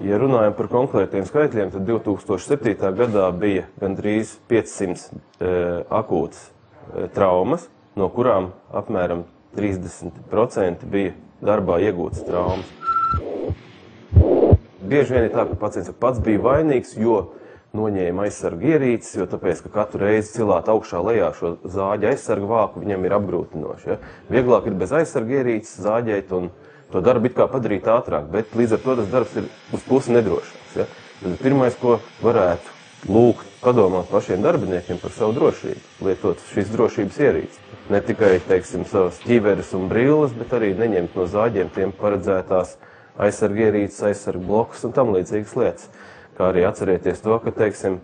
Ja runājam par konkrētiem skaitļiem, tad 2007. gadā bija gandrīz 500 akūtas traumas, no kurām apmēram 30% bija darbā iegūtas traumas. Bieži vien ir tā, ka pacients pats bija vainīgs, jo noņēma aizsargu ierīces, jo tāpēc, ka katru reizi cilāt augšā lejā šo zāģa aizsargu vāku viņam ir apgrūtinoši. Ja? Vieglāk ir bez aizsargu ierīces zāģēt un to darbu it kā padarīt ātrāk, bet līdz ar to tas darbs ir uz pusi nedrošāks. Ja? Tad pirmais, ko varētu lūgt padomāt pašiem darbiniekiem par savu drošību, lietot šīs drošības ierīces. Ne tikai, teiksim, savas ķiveres un brilles, bet arī neņemt no zāģiem tiem paredzētās aizsargu ierīces, aizsargu blokus un tam līdzīgas lietas. Kā arī atcerieties to, ka, teiksim,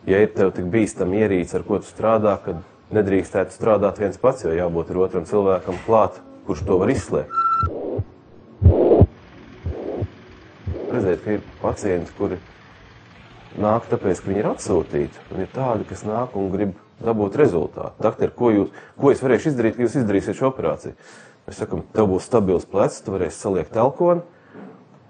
ja ir tev tik bīstama ierīce, ar ko tu strādā, kad nedrīkstētu strādāt viens pats, jo jābūt ir otram cilvēkam klāt, kurš to var izslēgt. Redziet, ka ir pacienti, kuri nāk tāpēc, ka viņi ir atsūtīti, un ir tādi, kas nāk un grib dabūt rezultātu. Dakter, ko es varēšu izdarīt, ka jūs izdarīsiet šo operāciju? Mēs sakam, tev būs stabils plecs, tu varēsi saliekt elkoni,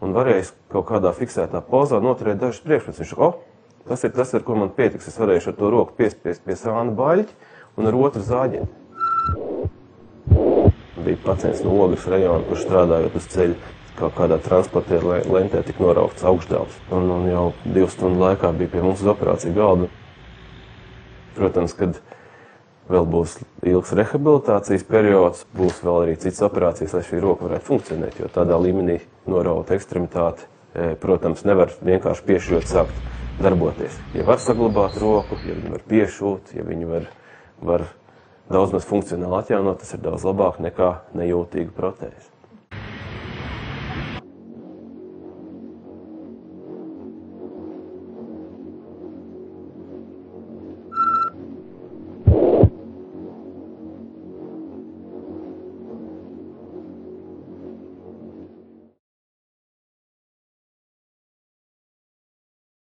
un varēs kaut kādā fiksētā pozā noturēt dažas priekšmetus. Viņš saka, tas ir, ko man pietiks, es varēšu ar to roku piespiest pie sāna baļķi un ar otru zāģeni. Bija pacients no Ogres rajona, kurš strādājot uz ceļa, kaut kādā transportēra lentē tika noraukts augšdēls. Un jau 2 stundu laikā bija pie mums uz operāciju galda. Protams, kad vēl būs ilgs rehabilitācijas periods, būs vēl arī citas operācijas, lai šī roka varētu funkcionēt, jo tādā līmenī norauta ekstremitāte, protams, nevar vienkārši piešķirot sākt darboties. Ja var saglabāt roku, ja viņi var piešūt, ja viņi var daudz maz funkcionāli atjaunot, tas ir daudz labāk nekā nejūtīga protēze.